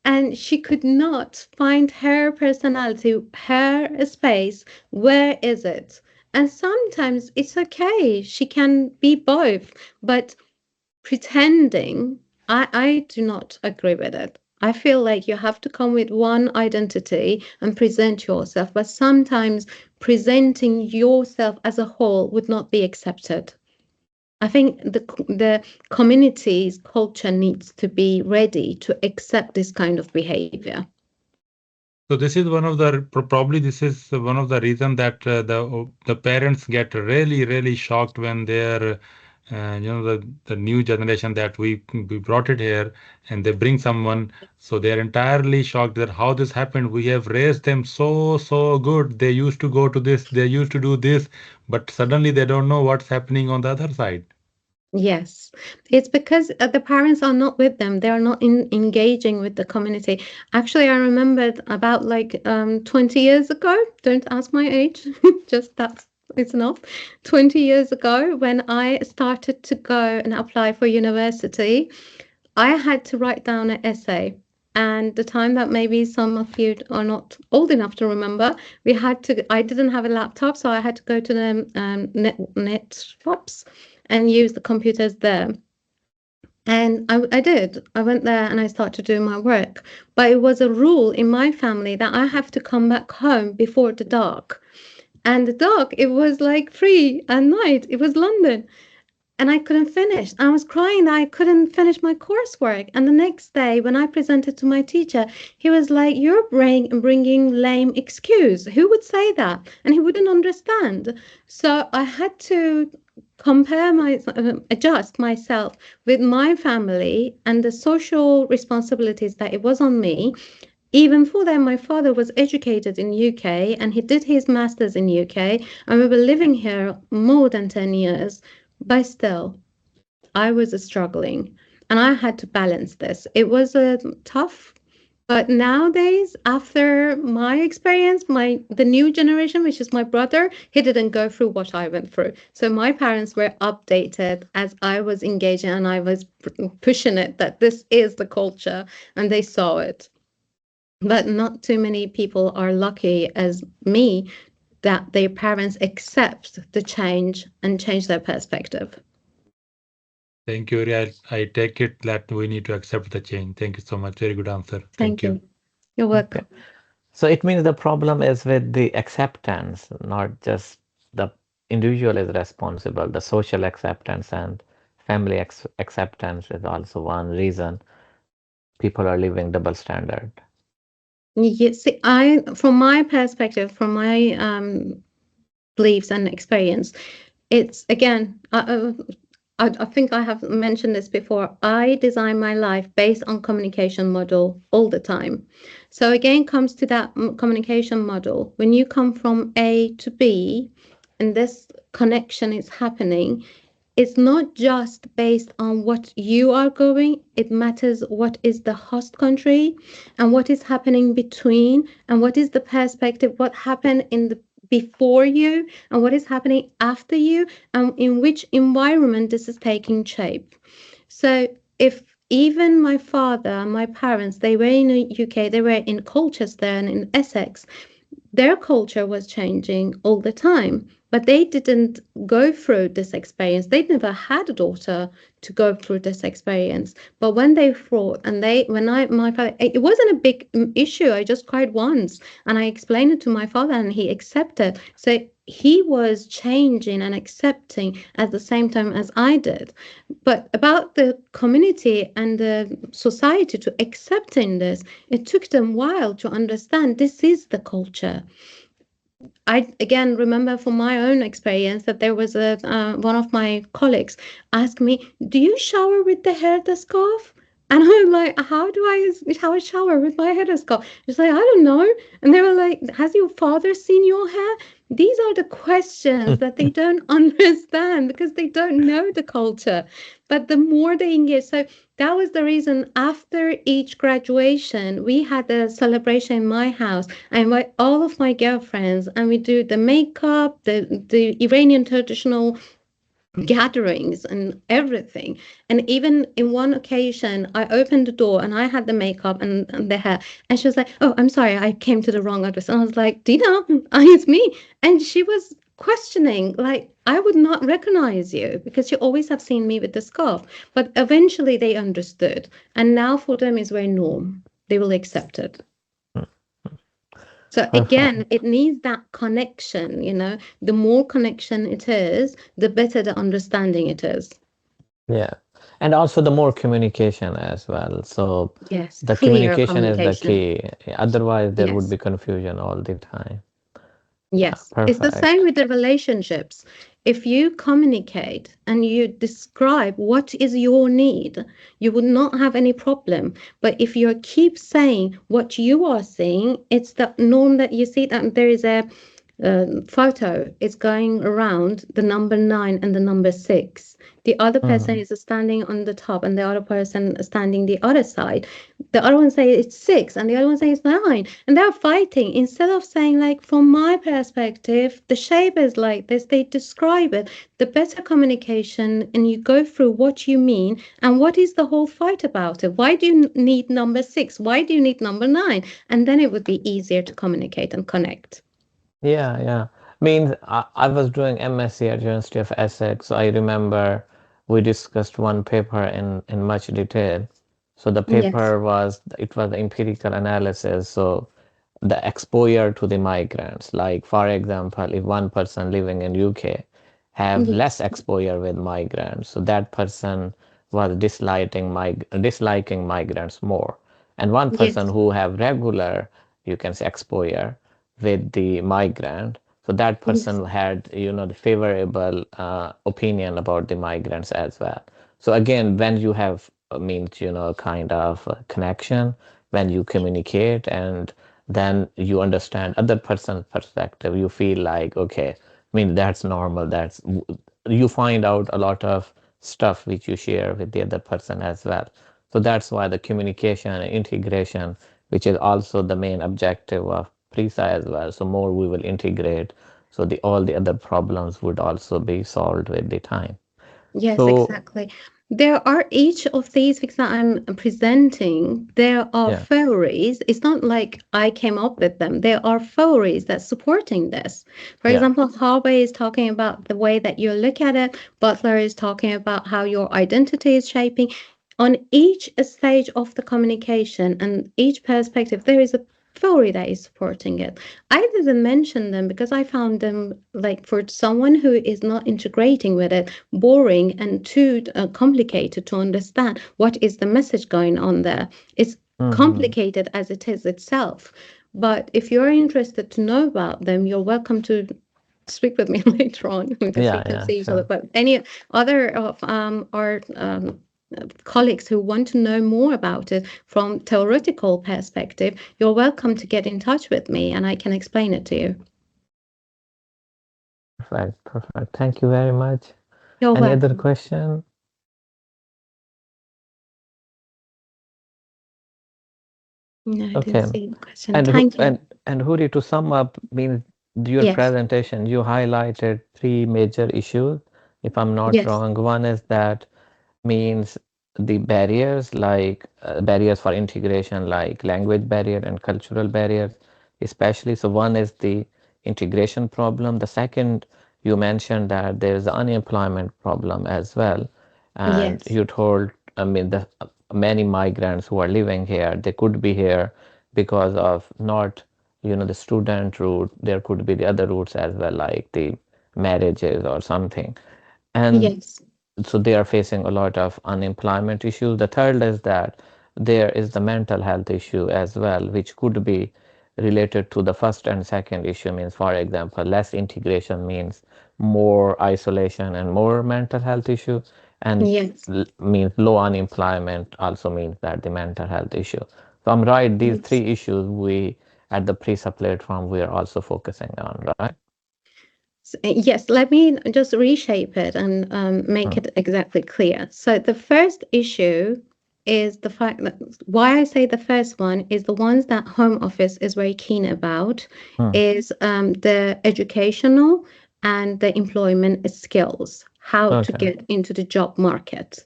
And she could not find her personality, her space. Where is it? And sometimes it's okay. She can be both, but pretending, I do not agree with it. I feel like you have to come with one identity and present yourself, but sometimes presenting yourself as a whole would not be accepted. I think the community's culture needs to be ready to accept this kind of behavior. So this is one of the probably this is one of the reason that the parents get really shocked when they're the new generation that we brought it here, and they bring someone, so they're entirely shocked that how this happened. We have raised them so good. They used to go to this, they used to do this, but suddenly they don't know what's happening on the other side. Yes, it's because the parents are not with them. They are not engaging with the community. Actually, I remembered about like 20 years ago. Don't ask my age, just that's it's enough. 20 years ago, when I started to go and apply for university, I had to write down an essay. And the time that maybe some of you are not old enough to remember, I didn't have a laptop, so I had to go to the net shops and use the computers there. And I did. I went there and I started doing my work. But it was a rule in my family that I have to come back home before the dark. And the dark, it was like 3 at night. It was London. And I couldn't finish. I was crying that I couldn't finish my coursework. And the next day, when I presented to my teacher, he was like, "You're bringing lame excuse. Who would say that?" And he wouldn't understand. So I had to adjust myself with my family and the social responsibilities that it was on me. Even for that, my father was educated in UK and he did his master's in UK, and we were living here more than 10 years. But still, I was struggling and I had to balance this. It was tough, but nowadays, after my experience, the new generation, which is my brother, he didn't go through what I went through. So my parents were updated as I was engaging and I was pushing it that this is the culture, and they saw it. But not too many people are lucky as me that their parents accept the change and change their perspective. Thank you, Uri. I take it that we need to accept the change. Thank you so much. Very good answer. Thank you. You're welcome. Okay. So it means the problem is with the acceptance, not just the individual is responsible. The social acceptance and family acceptance is also one reason people are living double standard. Yes, see, from my perspective, from my beliefs and experience, it's again, I think I have mentioned this before. I design my life based on communication model all the time. So again, comes to that communication model. When you come from A to B, and this connection is happening, it's not just based on what you are going, it matters what is the host country and what is happening between and what is the perspective, what happened in the before you and what is happening after you and in which environment this is taking shape. So if even my father, my parents, they were in the UK, they were in Colchester and in Essex, their culture was changing all the time, but they didn't go through this experience. They never had a daughter to go through this experience. But when they fought and my father, it wasn't a big issue. I just cried once and I explained it to my father and he accepted. So he was changing and accepting at the same time as I did. But about the community and the society to accepting this, it took them a while to understand this is the culture. I again remember from my own experience that there was one of my colleagues asked me, "Do you shower with the hair the scarf?" And I'm like, how I shower with my headscarf? She's like, I don't know. And they were like, has your father seen your hair? These are the questions that they don't understand because they don't know the culture. But the more they engage, so that was the reason after each graduation, we had a celebration in my house. I invite all of my girlfriends and we do the makeup, the Iranian traditional gatherings and everything. And even in one occasion, I opened the door and I had the makeup and the hair. And she was like, oh, I'm sorry, I came to the wrong address. And I was like, Dina, it's me. And she was questioning, like, I would not recognize you because you always have seen me with the scarf. But eventually they understood. And now for them is very norm. They will accept it. So again, Perfect. it needs that connection, the more connection it is, the better the understanding it is. Yeah. And also the more communication as well. So Yes, the clear communication is the communication. key. Otherwise, there would Yes. be confusion all the time. Yeah, Yes, it's the same perfect. with the relationships. If you communicate and you describe what is your need, you would not have any problem. But if you keep saying what you are saying, it's the norm that you see that there is a photo is going around the number 9 and the number 6. The other person Hmm. is standing on the top and the other person standing the other side. The other one say it's 6 and the other one says 9, and they're fighting. Instead of saying like, from my perspective the shape is like this, they describe it. The better communication, and you go through what you mean and what is the whole fight about it. Why do you need number 6? Why do you need number 9? And then it would be easier to communicate and connect. Yeah, yeah. Means I was doing MSc at University of Essex, so I remember we discussed one paper in much detail. So the Yes, paper was it was empirical analysis. So the exposure to the migrants, like for example, if one person living in UK have less yes, exposure with migrants, so that person was disliking migrants more, and one person yes, who have regular, you can say, exposure with the migrant, so that yes, person had, the favorable opinion about the migrants as well. So again, when you have means, kind of connection, when you communicate and then you understand other person's perspective, you feel like, okay, I mean, that's normal. You find out a lot of stuff which you share with the other person as well. So that's why the communication and integration, which is also the main objective of PRISA as well. So more we will integrate, so the all the other problems would also be solved with the time. yes, So exactly. There are each of these things that I'm presenting, there are yeah, theories. It's not like I came up with them. There are theories that's supporting this. For yeah. example, Harvey is talking about the way that you look at it. Butler is talking about how your identity is shaping. On each stage of the communication and each perspective, there is a theory that is supporting it. I didn't mention them because I found them, like, for someone who is not integrating with it, boring and too complicated to understand what is the message going on there. It's Hmm. complicated as it is itself. But if you're interested to know about them, you're welcome to speak with me later on because we Yeah, can yeah, see each other. sure. But any other of our colleagues who want to know more about it from theoretical perspective, you're welcome to get in touch with me and I can explain it to you. Perfect, perfect. Thank you very much. You're Any other welcome. question? No, I didn't Okay. see the question. And Thank you. Huri, to sum up, means your Yes, presentation, you highlighted three major issues, if I'm not yes, wrong. One is that means the barriers, like barriers for integration, like language barrier and cultural barriers, especially. So one is the integration problem. The second, you mentioned that there is the unemployment problem as well, and yes, you told, I mean, the many migrants who are living here, they could be here because of not, the student route. There could be the other routes as well, like the marriages or something. And yes, so they are facing a lot of unemployment issues. The third is that there is the mental health issue as well, which could be related to the first and second issue. Means, for example, less integration means more isolation and more mental health issue. and Yes. means low unemployment also means that the mental health issue. So I'm right, these Yes. three issues we at the PRISA platform we are also focusing on, right? Yes, let me just reshape it and make Hmm. it exactly clear. So, the first issue is the fact that why I say the first one is the ones that Home Office is very keen about Hmm. is the educational and the employment skills, how to Okay. get into the job market.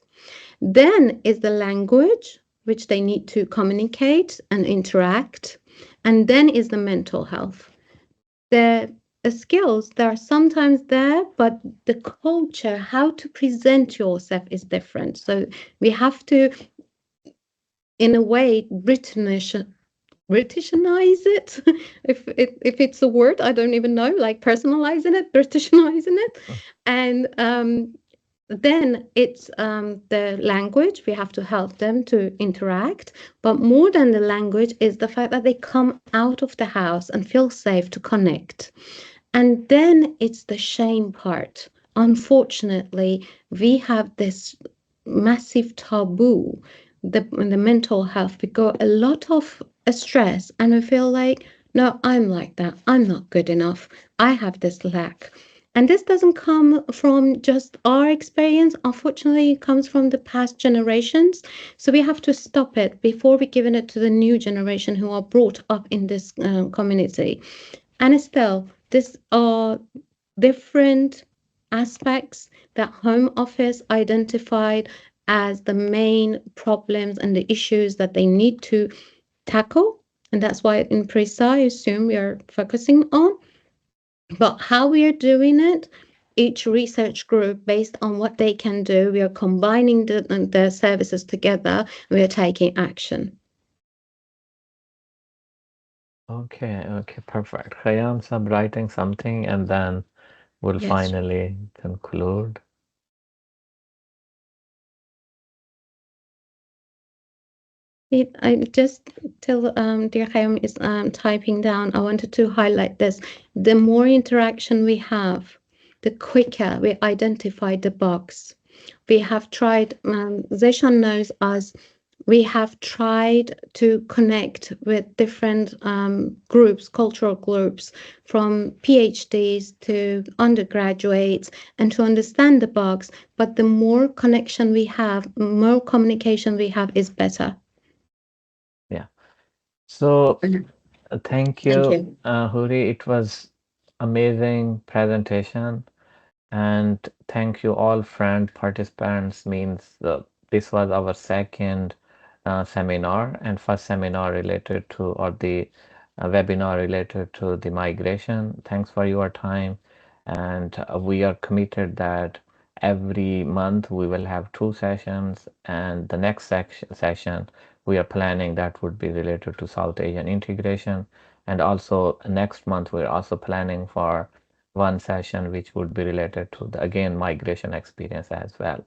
Then is the language, which they need to communicate and interact. And then is the mental health. The skills that are sometimes there, but the culture, how to present yourself is different. So we have to, in a way, Britishanize it, if it's a word, I don't even know, like personalizing it, Britishizing it, and then it's the language. We have to help them to interact, but more than the language is the fact that they come out of the house and feel safe to connect. And then it's the shame part. Unfortunately, we have this massive taboo the mental health. We got a lot of stress and we feel like, no, I'm like that. I'm not good enough. I have this lack. And this doesn't come from just our experience. Unfortunately, it comes from the past generations. So we have to stop it before we giving it to the new generation who are brought up in this community. And still, these are different aspects that Home Office identified as the main problems and the issues that they need to tackle. And that's why in PRISA, I assume we are focusing on. But how we are doing it, each research group, based on what they can do, we are combining the services together. We are taking action. Okay, okay, perfect. Khayyam sab writing something and then we'll Yes. finally conclude. I just till dear Chaim is typing down. I wanted to highlight this. The more interaction we have, the quicker we identify the bugs. We have tried. Zeshan knows us. We have tried to connect with different groups, cultural groups, from PhDs to undergraduates, and to understand the bugs. But the more connection we have, more communication we have, is better. Yeah. So Mhm. thank Thank you, you. Huri. It was amazing presentation. And thank you all friend participants means this was our second seminar and first seminar related to or the webinar related to the migration. Thanks for your time and we are committed that every month we will have two sessions and the next session we are planning that would be related to South Asian integration and also next month we're also planning for one session which would be related to the again migration experience as well.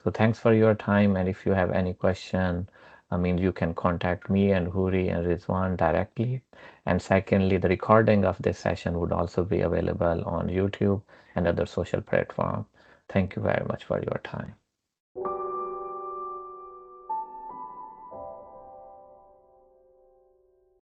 So thanks for your time and if you have any question, I mean you can contact me and Huri and Rizwan directly. And secondly, the recording of this session would also be available on YouTube and other social platforms. Thank you very much for your time.